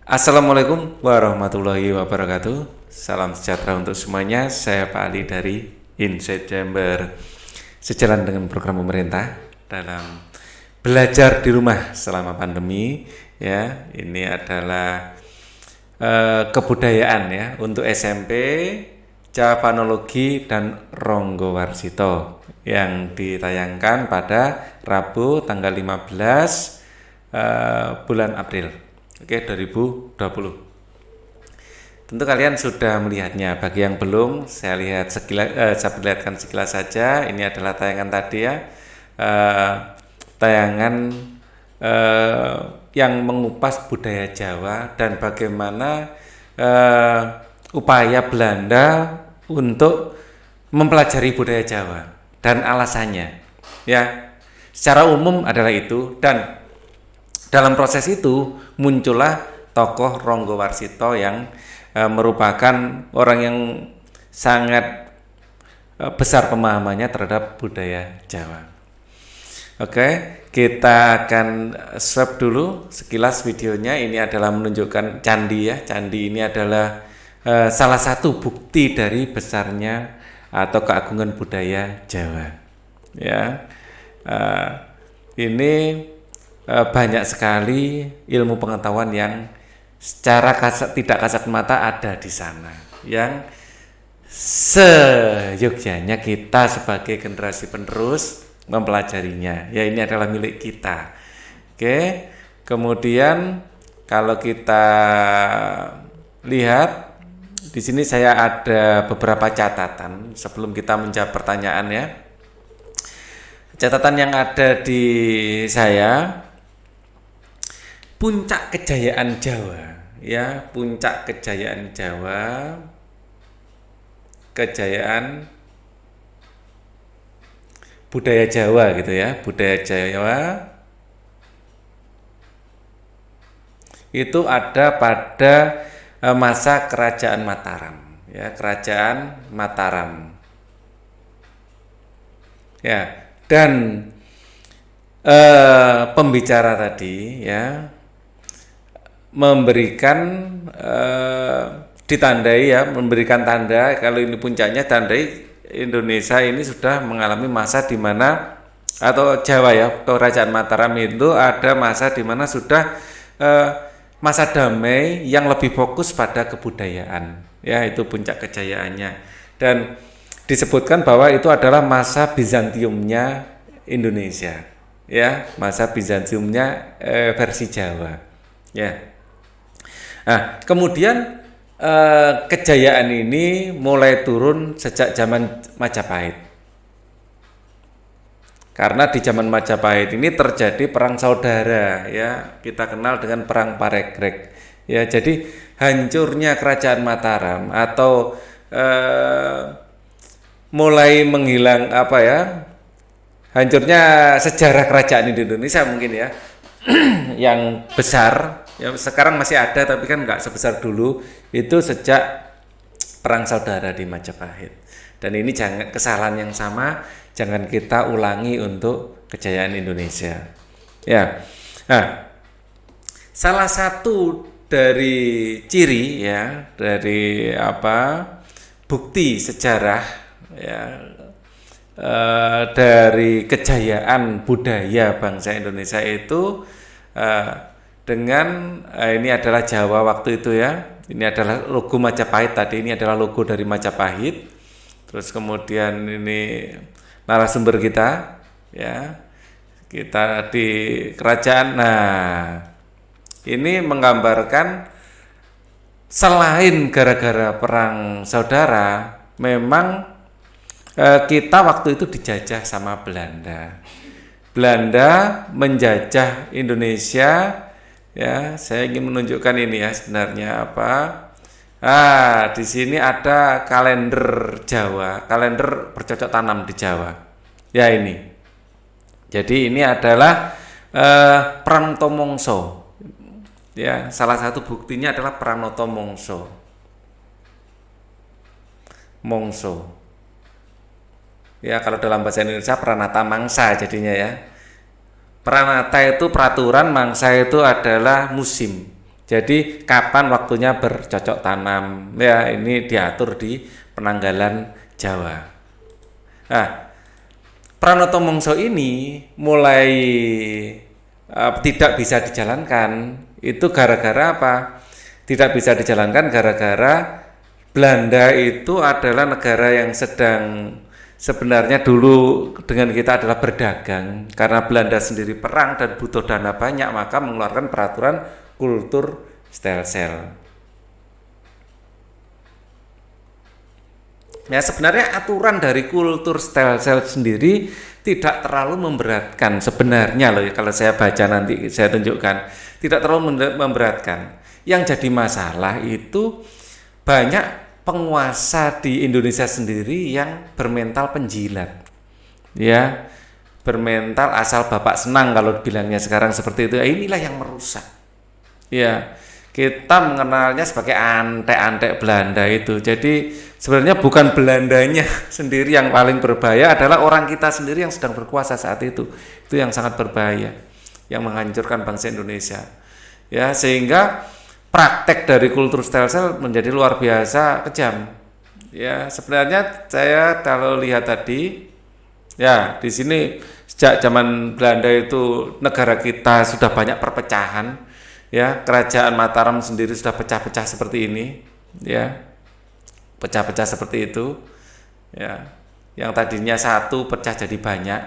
Assalamualaikum warahmatullahi wabarakatuh. Salam sejahtera untuk semuanya. Saya Pak Ali dari Inside Chamber. Sejalan dengan program pemerintah dalam belajar di rumah selama pandemi, ya, ini adalah kebudayaan ya untuk SMP, Javanologi dan Ronggo Warsito yang ditayangkan pada Rabu tanggal 15 bulan April. Oke, 2020. Tentu kalian sudah melihatnya. Bagi yang belum, saya perlihatkan sekilas saja. Ini adalah tayangan tadi ya. Tayangan yang mengupas budaya Jawa dan bagaimana upaya Belanda untuk mempelajari budaya Jawa dan alasannya. Ya, secara umum adalah itu, dan dalam proses itu muncullah tokoh Ronggo Warsito yang merupakan orang yang sangat besar pemahamannya terhadap budaya Jawa. Oke, kita akan swap dulu sekilas videonya. Ini adalah menunjukkan candi ya. Candi ini adalah salah satu bukti dari besarnya atau keagungan budaya Jawa. Ya, ini banyak sekali ilmu pengetahuan yang secara tidak kasat mata ada di sana, yang seyogyanya kita sebagai generasi penerus mempelajarinya. Ya, ini adalah milik kita. Oke, kemudian kalau kita lihat di sini saya ada beberapa catatan sebelum kita menjawab pertanyaan ya. Catatan yang ada di saya, puncak kejayaan Jawa ya, puncak kejayaan Jawa, kejayaan budaya Jawa gitu ya, budaya Jawa itu ada pada masa Kerajaan Mataram ya, Kerajaan Mataram ya. Dan pembicara tadi ya memberikan ditandai ya, memberikan tanda kalau ini puncaknya, tandai Indonesia ini sudah mengalami masa di mana, atau Jawa ya, Kerajaan Mataram itu ada masa di mana sudah masa damai yang lebih fokus pada kebudayaan ya, itu puncak kejayaannya. Dan disebutkan bahwa itu adalah masa Bizantiumnya Indonesia ya, masa Bizantiumnya versi Jawa ya. Nah, kemudian kejayaan ini mulai turun sejak zaman Majapahit. Karena di zaman Majapahit ini terjadi perang saudara ya, kita kenal dengan perang Paregreg. Ya, jadi hancurnya Kerajaan Mataram atau mulai menghilang apa ya? Hancurnya sejarah kerajaan di Indonesia mungkin ya. Yang besar ya, sekarang masih ada tapi kan nggak sebesar dulu, itu sejak perang saudara di Majapahit. Dan ini jangan, kesalahan yang sama jangan kita ulangi untuk kejayaan Indonesia ya. Nah, salah satu dari ciri ya, dari bukti sejarah ya, dari kejayaan budaya bangsa Indonesia itu dengan ini adalah Jawa waktu itu ya. Ini adalah logo Majapahit tadi, ini adalah logo dari Majapahit. Terus kemudian ini narasumber kita ya. Kita di kerajaan. Nah, ini menggambarkan selain gara-gara perang saudara, memang kita waktu itu dijajah sama Belanda. Belanda menjajah Indonesia ya. Saya ingin menunjukkan ini ya, sebenarnya apa? Di sini ada kalender Jawa, kalender bercocok tanam di Jawa. Ya ini. Jadi ini adalah Pranoto Mongso. Ya, salah satu buktinya adalah Pranoto Mongso. Ya, kalau dalam bahasa Indonesia Pranata Mangsa jadinya ya. Pranata itu peraturan, mangsa itu adalah musim. Jadi kapan waktunya bercocok tanam, ya ini diatur di penanggalan Jawa. Nah, Pranoto Mongso ini mulai tidak bisa dijalankan. Itu gara-gara apa? Tidak bisa dijalankan gara-gara Belanda itu adalah negara yang sedang sebenarnya dulu dengan kita adalah berdagang. Karena Belanda sendiri perang dan butuh dana banyak, maka mengeluarkan peraturan kultur stelsel. Ya sebenarnya aturan dari kultur stelsel sendiri tidak terlalu memberatkan sebenarnya loh, kalau saya baca nanti saya tunjukkan tidak terlalu memberatkan. Yang jadi masalah itu banyak penguasa di Indonesia sendiri yang bermental penjilat, ya bermental asal bapak senang kalau bilangnya sekarang seperti itu. Inilah yang merusak. Ya, kita mengenalnya sebagai antek-antek Belanda itu. Jadi sebenarnya bukan Belandanya sendiri yang paling berbahaya, adalah orang kita sendiri yang sedang berkuasa saat itu. Itu yang sangat berbahaya, yang menghancurkan bangsa Indonesia. Ya, sehingga praktek dari kultur stelsel menjadi luar biasa kejam. Ya, sebenarnya saya kalau lihat tadi, ya di sini sejak zaman Belanda itu negara kita sudah banyak perpecahan. Ya, kerajaan Mataram sendiri sudah pecah-pecah seperti ini, ya, pecah-pecah seperti itu, ya, yang tadinya satu pecah jadi banyak,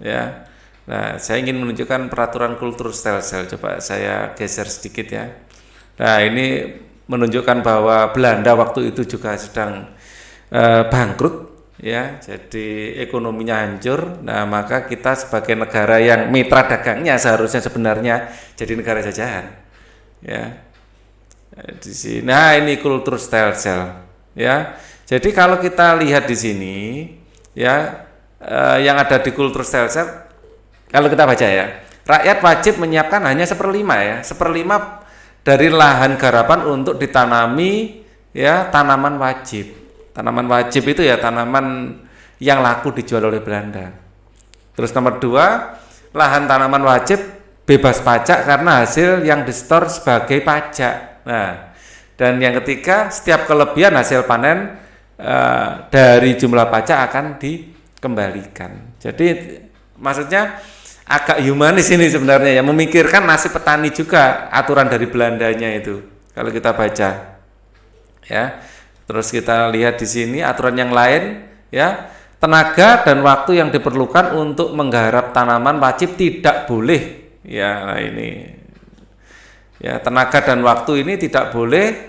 ya. Nah, saya ingin menunjukkan peraturan kultur stelsel. Coba saya geser sedikit ya. Nah, ini menunjukkan bahwa Belanda waktu itu juga sedang bangkrut, ya, jadi ekonominya hancur. Nah, maka kita sebagai negara yang mitra dagangnya seharusnya sebenarnya jadi negara jajahan, ya. Di sini, nah ini kultur stelsel, ya. Jadi kalau kita lihat di sini, ya, yang ada di kultur stelsel, kalau kita baca ya, rakyat wajib menyiapkan hanya 1/5 ya, 1/5 dari lahan garapan untuk ditanami, ya, tanaman wajib. Tanaman wajib itu ya tanaman yang laku dijual oleh Belanda. Terus nomor 2, lahan tanaman wajib bebas pajak karena hasil yang disetor sebagai pajak. Nah, dan yang ketiga, setiap kelebihan hasil panen dari jumlah pajak akan dikembalikan. Jadi maksudnya agak humanis ini sebenarnya, ya, memikirkan nasib petani juga aturan dari Belandanya itu. Kalau kita baca, ya. Terus kita lihat di sini aturan yang lain, ya, tenaga dan waktu yang diperlukan untuk menggarap tanaman wajib tidak boleh, ya. Nah ini, ya, tenaga dan waktu ini tidak boleh.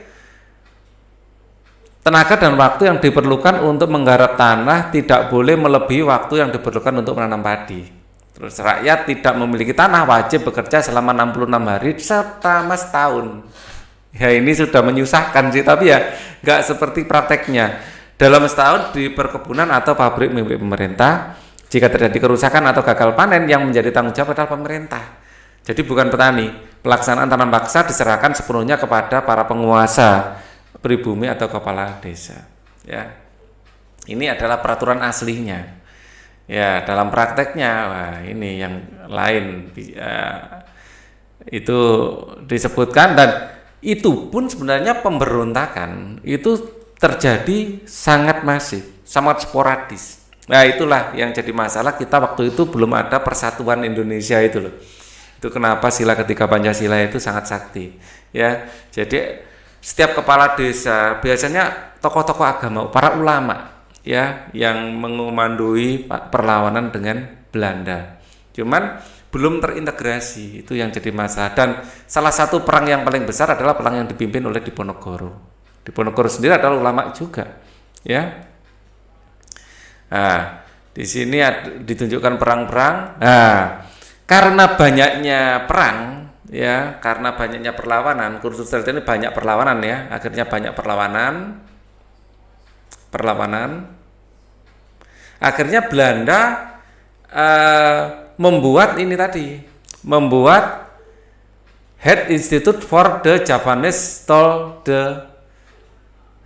Tenaga dan waktu yang diperlukan untuk menggarap tanah tidak boleh melebihi waktu yang diperlukan untuk menanam padi. Terus rakyat tidak memiliki tanah wajib bekerja selama 66 hari selama setahun. Ya ini sudah menyusahkan sih, tapi ya nggak seperti prakteknya. Dalam setahun di perkebunan atau pabrik milik pemerintah, jika terjadi kerusakan atau gagal panen yang menjadi tanggung jawab adalah pemerintah. Jadi bukan petani. Pelaksanaan tanam paksa diserahkan sepenuhnya kepada para penguasa, pribumi atau kepala desa. Ya, ini adalah peraturan aslinya. Ya, dalam prakteknya, wah ini yang lain, itu disebutkan, dan itu pun sebenarnya pemberontakan itu terjadi sangat masif, sangat sporadis. Nah itulah yang jadi masalah kita waktu itu belum ada persatuan Indonesia itu loh. Itu kenapa sila ketiga Pancasila itu sangat sakti, ya. Jadi setiap kepala desa biasanya tokoh-tokoh agama, para ulama, ya, yang mengomandoi perlawanan dengan Belanda. Cuman belum terintegrasi, itu yang jadi masalah. Dan salah satu perang yang paling besar adalah perang yang dipimpin oleh Diponegoro. Diponegoro sendiri adalah ulama juga, ya. Nah, di sini ditunjukkan perang-perang. Nah, karena banyaknya perang, ya, karena banyaknya perlawanan, kursus ini banyak perlawanan, ya. Akhirnya banyak perlawanan. Akhirnya Belanda membuat ini tadi, membuat Head Institute for the Japanese Stole the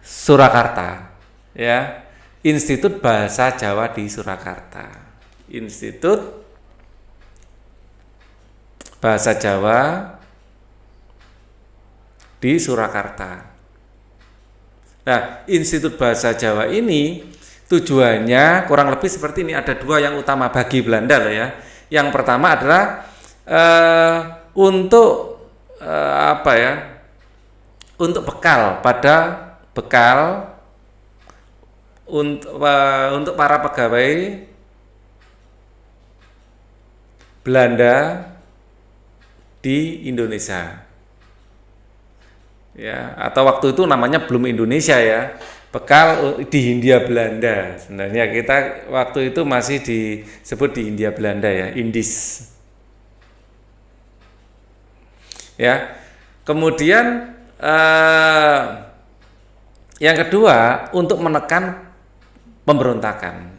Surakarta, ya, Institut Bahasa Jawa di Surakarta, Institut Bahasa Jawa di Surakarta. Nah, Institut Bahasa Jawa ini tujuannya kurang lebih seperti ini. Ada dua yang utama bagi Belanda loh ya. Yang pertama adalah untuk apa ya? Untuk bekal untuk para pegawai Belanda di Indonesia. Ya, atau waktu itu namanya belum Indonesia ya, bekal di Hindia Belanda. Sebenarnya kita waktu itu masih disebut di Hindia Belanda ya, Indis. Ya, kemudian yang kedua untuk menekan pemberontakan.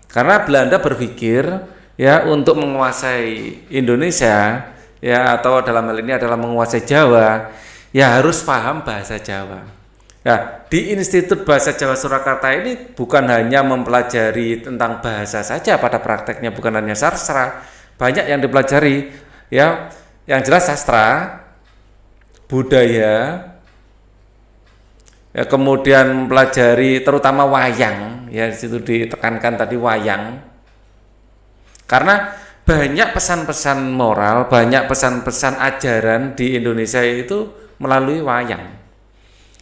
Karena Belanda berpikir ya untuk menguasai Indonesia ya atau dalam hal ini adalah menguasai Jawa ya harus paham bahasa Jawa. Nah, di Institut Bahasa Jawa Surakarta ini bukan hanya mempelajari tentang bahasa saja pada prakteknya, bukan hanya sastra, banyak yang dipelajari ya, yang jelas sastra, budaya, ya, kemudian mempelajari terutama wayang ya, di situ ditekankan tadi wayang. Karena banyak pesan-pesan moral, banyak pesan-pesan ajaran di Indonesia itu melalui wayang.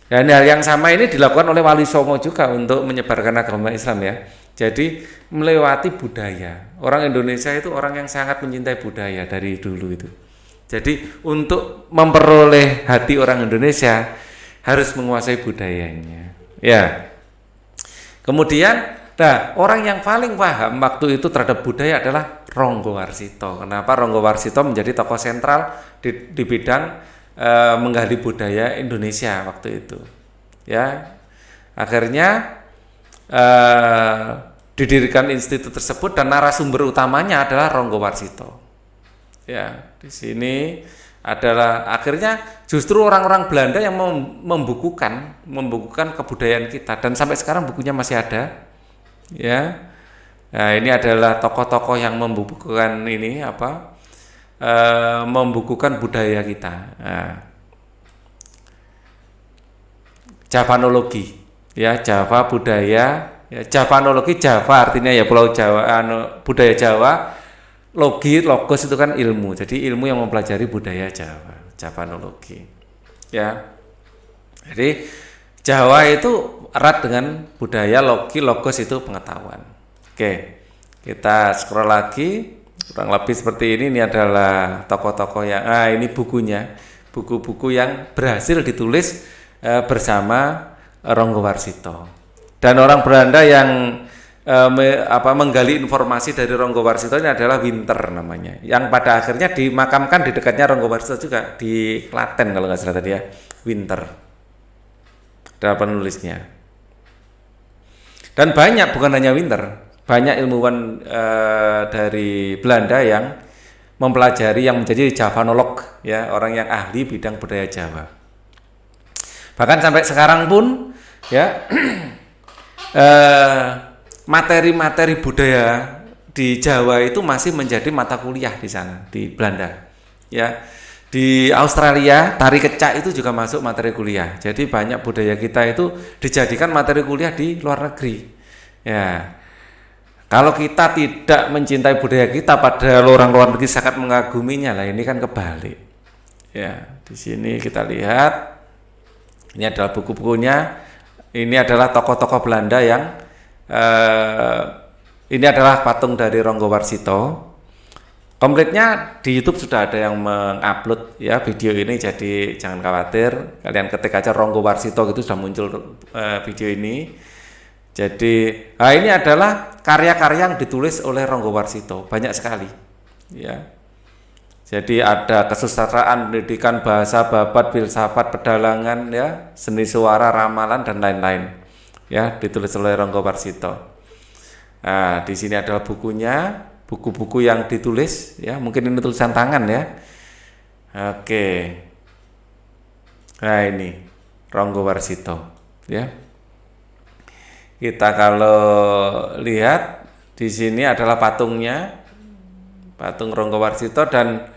Dan hal yang sama ini dilakukan oleh Wali Songo juga untuk menyebarkan agama Islam ya. Jadi melewati budaya. Orang Indonesia itu orang yang sangat mencintai budaya dari dulu itu. Jadi untuk memperoleh hati orang Indonesia harus menguasai budayanya. Ya. Kemudian orang yang paling paham waktu itu terhadap budaya adalah Ronggo Warsito. Kenapa Ronggo Warsito menjadi tokoh sentral di bidang menggali budaya Indonesia waktu itu? Ya, akhirnya didirikan institut tersebut dan narasumber utamanya adalah Ronggo Warsito. Ya, di sini adalah akhirnya justru orang-orang Belanda yang membukukan kebudayaan kita dan sampai sekarang bukunya masih ada. Ya, nah ini adalah tokoh-tokoh yang membukukan membukukan budaya kita. Nah, Javanologi, ya Java budaya, ya Javanologi Java artinya ya Pulau Jawa, budaya Jawa, logos itu kan ilmu, jadi ilmu yang mempelajari budaya Jawa, Javanologi. Ya, jadi Jawa itu erat dengan budaya, logos itu pengetahuan. Oke, kita scroll lagi, kurang lebih seperti ini. Ini adalah tokoh-tokoh yang, ini bukunya, buku-buku yang berhasil ditulis bersama Ronggo Warsito. Dan orang Belanda yang menggali informasi dari Ronggo Warsito ini adalah Winter namanya, yang pada akhirnya dimakamkan di dekatnya Ronggo Warsito juga di Klaten kalau nggak salah tadi ya, Winter adalah penulisnya. Dan banyak, bukan hanya Winter, banyak ilmuwan dari Belanda yang mempelajari, yang menjadi Javanolog, ya, orang yang ahli bidang budaya Jawa. Bahkan sampai sekarang pun, ya, materi-materi budaya di Jawa itu masih menjadi mata kuliah di sana, di Belanda. Ya, di Australia tari kecak itu juga masuk materi kuliah. Jadi banyak budaya kita itu dijadikan materi kuliah di luar negeri. Ya, kalau kita tidak mencintai budaya kita, padahal orang luar negeri sangat mengaguminya, lah ini kan kebalik. Ya, di sini kita lihat, ini adalah buku-bukunya. Ini adalah tokoh-tokoh Belanda yang ini adalah patung dari Ronggo Warsito. Komplitnya di YouTube sudah ada yang mengupload ya video ini, jadi jangan khawatir, kalian ketik aja Ronggo Warsito gitu sudah muncul video ini. Jadi ini adalah karya-karya yang ditulis oleh Ronggo Warsito, banyak sekali ya. Jadi ada kesusastraan, pendidikan, bahasa, babat, filsafat, pedalangan, ya, seni suara, ramalan dan lain-lain, ya, ditulis oleh Ronggo Warsito. Nah, di sini adalah bukunya, buku-buku yang ditulis, ya, mungkin ini tulisan tangan, ya. Oke, nah ini Ronggo Warsito, ya. Kita kalau lihat di sini adalah patungnya. patung Ronggowarsito, dan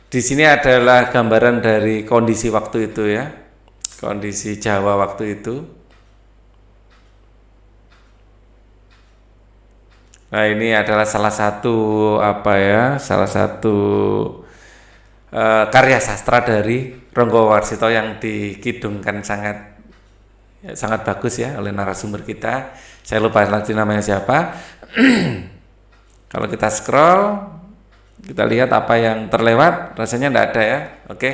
di sini adalah gambaran dari kondisi waktu itu ya, kondisi Jawa waktu itu. Nah, ini adalah salah satu karya sastra dari Ronggowarsito yang dikidungkan sangat bagus ya oleh narasumber kita. Saya lupa lagi namanya siapa. Kalau kita scroll, kita lihat apa yang terlewat, rasanya tidak ada ya. Oke.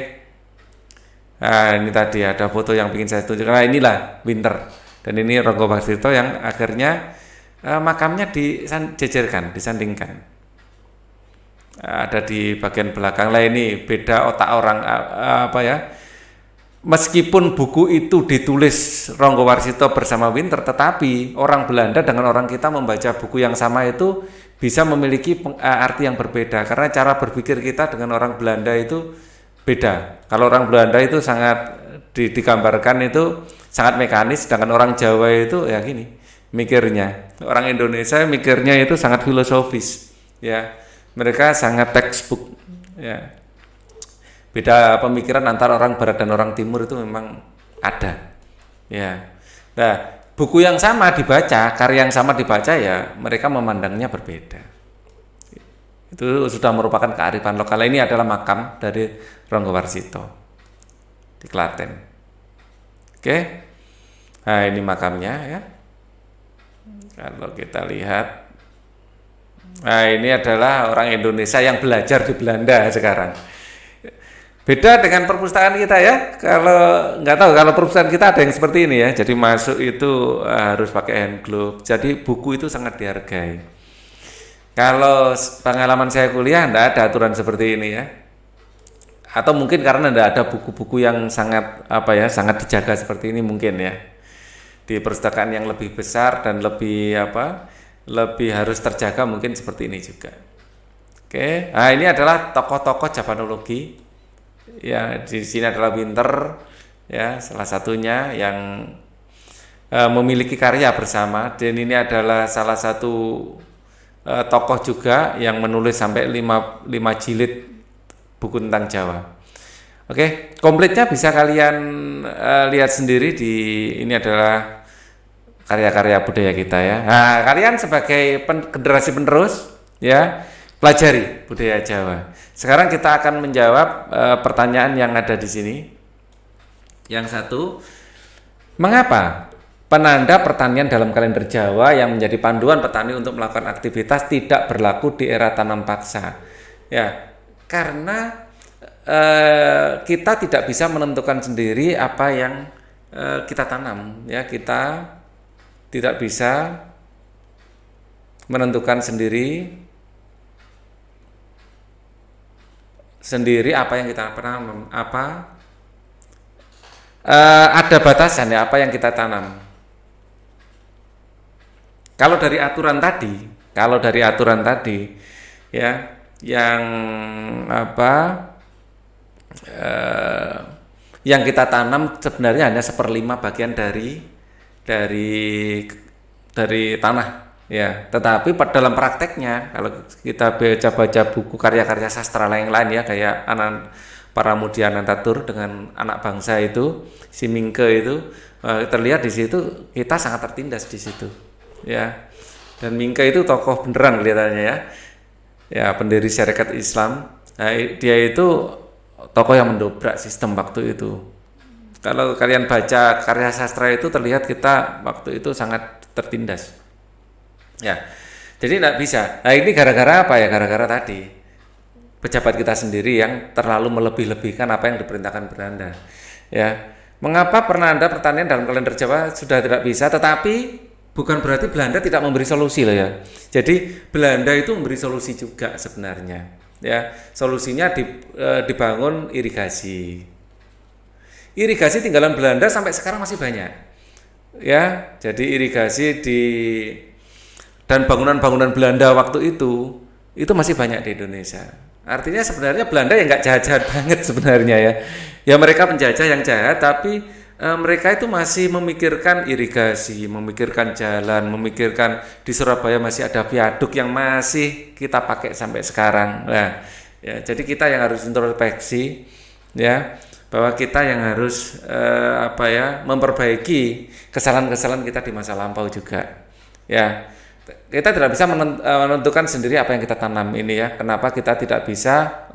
Nah, ini tadi ada foto yang ingin saya tunjukkan. Nah, inilah Winter. Dan ini Ronggowarsito yang akhirnya makamnya disandingkan. Ada di bagian belakang. Lah, ini beda otak orang meskipun buku itu ditulis Ronggowarsito bersama Winter, tetapi orang Belanda dengan orang kita membaca buku yang sama itu bisa memiliki arti yang berbeda, karena cara berpikir kita dengan orang Belanda itu beda. Kalau orang Belanda itu sangat digambarkan itu sangat mekanis, sedangkan orang Jawa itu ya gini mikirnya. Orang Indonesia mikirnya itu sangat filosofis ya. Mereka sangat textbook ya. Beda pemikiran antara orang barat dan orang timur itu memang ada ya. Nah, buku yang sama dibaca, karya yang sama dibaca ya, mereka memandangnya berbeda. Itu sudah merupakan kearifan lokal. Ini adalah makam dari Ronggowarsito di Klaten. Oke. Nah, ini makamnya ya. Kalau kita lihat, nah ini adalah orang Indonesia yang belajar di Belanda sekarang. Beda dengan perpustakaan kita ya. Kalau nggak tahu, kalau perpustakaan kita ada yang seperti ini ya. Jadi masuk itu harus pakai hand glove. Jadi buku itu sangat dihargai. Kalau pengalaman saya kuliah nggak ada aturan seperti ini ya. Atau mungkin karena nggak ada buku-buku yang sangat sangat dijaga seperti ini mungkin ya. Di perpustakaan yang lebih besar dan lebih harus terjaga mungkin seperti ini juga. Oke. Nah, ini adalah tokoh-tokoh Javanologi. Ya, di sini adalah Winter ya, salah satunya yang memiliki karya bersama, dan ini adalah salah satu tokoh juga yang menulis sampai 5 jilid buku tentang Jawa. Oke, komplitnya bisa kalian lihat sendiri ini adalah karya-karya budaya kita ya. Nah, kalian sebagai generasi penerus ya, pelajari budaya Jawa. Sekarang kita akan menjawab pertanyaan yang ada di sini. Yang satu, mengapa penanda pertanian dalam kalender Jawa yang menjadi panduan petani untuk melakukan aktivitas tidak berlaku di era tanam paksa? Ya, karena kita tidak bisa menentukan sendiri apa yang kita tanam. Ya, kita tidak bisa menentukan sendiri apa yang kita tanam, ada batasan ya apa yang kita tanam. Kalau dari aturan tadi ya, yang yang kita tanam sebenarnya hanya 1/5 bagian dari tanah ya. Tetapi dalam prakteknya, kalau kita baca buku karya-karya sastra lain-lain ya, kayak Paramudia Anantatur dengan Anak Bangsa itu, si Mingke itu, terlihat di situ kita sangat tertindas di situ ya. Dan Mingke itu tokoh beneran kelihatannya ya. Ya, pendiri Syarikat Islam. Nah, dia itu tokoh yang mendobrak sistem waktu itu. Kalau kalian baca karya sastra itu terlihat kita waktu itu sangat tertindas. Ya, jadi tidak bisa. Nah, ini gara-gara apa ya? Gara-gara tadi pejabat kita sendiri yang terlalu melebih-lebihkan apa yang diperintahkan Belanda. Ya, mengapa penanda pertanian dalam kalender Jawa sudah tidak bisa? Tetapi bukan berarti Belanda tidak memberi solusi loh ya. Jadi Belanda itu memberi solusi juga sebenarnya. Ya, solusinya dibangun irigasi. Irigasi tinggalan Belanda sampai sekarang masih banyak. Ya, jadi irigasi dan bangunan-bangunan Belanda waktu itu masih banyak di Indonesia. Artinya sebenarnya Belanda ya nggak jahat-jahat banget sebenarnya ya. Ya mereka penjajah yang jahat, tapi mereka itu masih memikirkan irigasi, memikirkan jalan, memikirkan di Surabaya masih ada viaduk yang masih kita pakai sampai sekarang. Nah, ya, jadi kita yang harus introspeksi, ya, bahwa kita yang harus memperbaiki kesalahan-kesalahan kita di masa lampau juga. Ya, kita tidak bisa menentukan sendiri apa yang kita tanam ini ya. Kenapa kita tidak bisa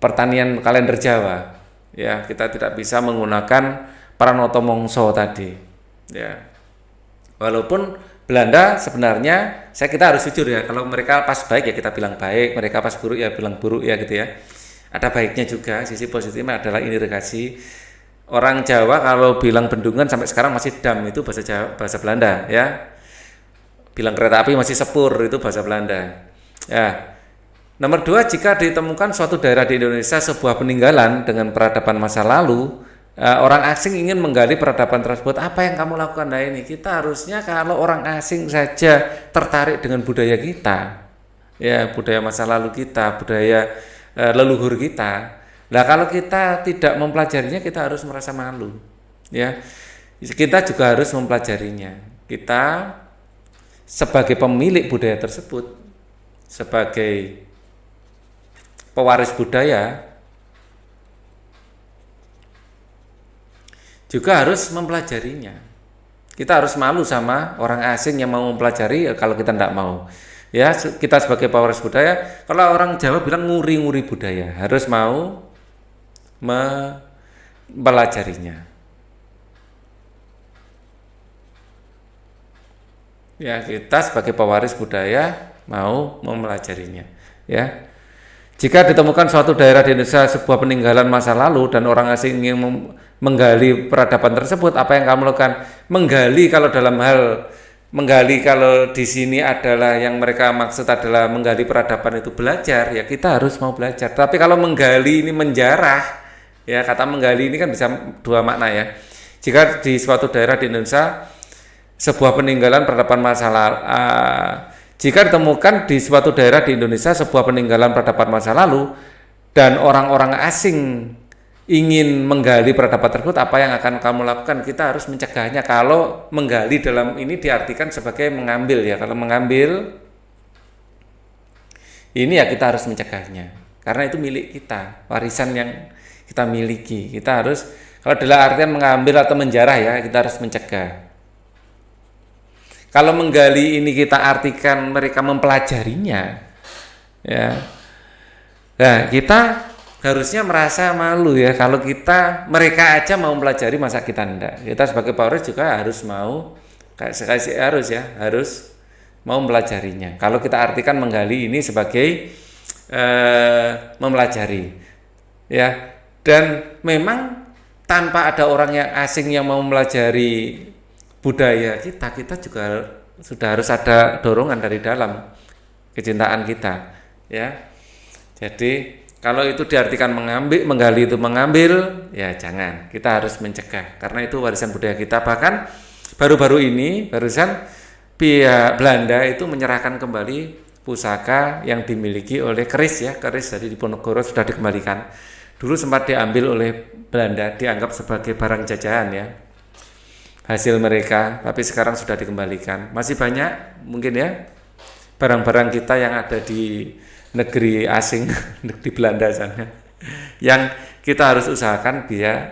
pertanian kalender Jawa? Ya, kita tidak bisa menggunakan Pranoto Mongso tadi. Ya, walaupun Belanda sebenarnya kita harus jujur ya. Kalau mereka pas baik ya kita bilang baik, mereka pas buruk ya bilang buruk ya gitu ya. Ada baiknya juga. Sisi positifnya adalah irigasi. Orang Jawa kalau bilang bendungan sampai sekarang masih dam itu bahasa Jawa, bahasa Belanda ya. Bilang kereta api masih sepur itu bahasa Belanda. Ya. Nomor 2, jika ditemukan suatu daerah di Indonesia sebuah peninggalan dengan peradaban masa lalu, orang asing ingin menggali peradaban tersebut, apa yang kamu lakukan? Nah ini kita harusnya kalau orang asing saja tertarik dengan budaya kita, ya budaya masa lalu kita, budaya leluhur kita. Nah kalau kita tidak mempelajarinya kita harus merasa malu, ya. Kita juga harus mempelajarinya. Kita sebagai pemilik budaya tersebut, sebagai pewaris budaya juga harus mempelajarinya. Kita harus malu sama orang asing yang mau mempelajari kalau kita tidak mau. Ya, kita sebagai pewaris budaya, kalau orang Jawa bilang nguri-nguri budaya, harus mau mempelajarinya. Ya, kita sebagai pewaris budaya mau mempelajarinya, ya. Jika ditemukan suatu daerah di Indonesia sebuah peninggalan masa lalu dan orang asing ingin menggali peradaban tersebut, apa yang kamu lakukan? Menggali kalau di sini adalah yang mereka maksud adalah menggali peradaban itu belajar, ya kita harus mau belajar. Tapi kalau menggali ini menjarah, ya kata menggali ini kan bisa dua makna ya. Jika di suatu daerah di Indonesia sebuah peninggalan peradaban masa lalu, jika ditemukan di suatu daerah di Indonesia sebuah peninggalan peradaban masa lalu dan orang-orang asing ingin menggali peradaban tersebut, apa yang akan kamu lakukan? Kita harus mencegahnya. Kalau menggali dalam ini diartikan sebagai mengambil ya. Kalau mengambil ini ya kita harus mencegahnya. Karena itu milik kita, warisan yang kita miliki. Kita harus, kalau dalam artian mengambil atau menjarah ya, kita harus mencegah. Kalau menggali ini kita artikan mereka mempelajarinya, ya. Nah, kita harusnya merasa malu ya kalau mereka aja mau mempelajari masa kita enggak. Kita sebagai pewaris juga harus mau harus mau mempelajarinya. Kalau kita artikan menggali ini sebagai mempelajari, ya. Dan memang tanpa ada orang yang asing yang mau mempelajari budaya kita juga sudah harus ada dorongan dari dalam kecintaan kita, ya. Jadi kalau itu diartikan menggali itu mengambil, ya jangan. Kita harus mencegah karena itu warisan budaya kita. Bahkan baru-baru ini barusan pihak Belanda itu menyerahkan kembali pusaka yang dimiliki oleh keris ya, keris dari Diponegoro sudah dikembalikan. Dulu sempat diambil oleh Belanda, dianggap sebagai barang jajahan ya, hasil mereka, tapi sekarang sudah dikembalikan. Masih banyak mungkin ya barang-barang kita yang ada di negeri asing di Belanda sana yang kita harus usahakan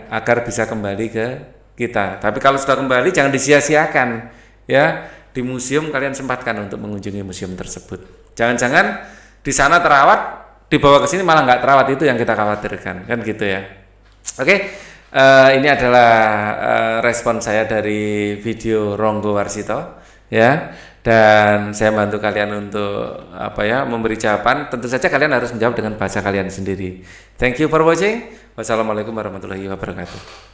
agar bisa kembali ke kita. Tapi kalau sudah kembali jangan disia-siakan ya. Di museum kalian sempatkan untuk mengunjungi museum tersebut. Jangan-jangan di sana terawat, dibawa ke sini malah nggak terawat, itu yang kita khawatirkan kan gitu ya. Oke. Ini adalah respon saya dari video Ronggo Warsito ya, dan saya bantu kalian untuk memberi jawaban. Tentu saja kalian harus menjawab dengan bahasa kalian sendiri. Thank you for watching. Wassalamualaikum warahmatullahi wabarakatuh.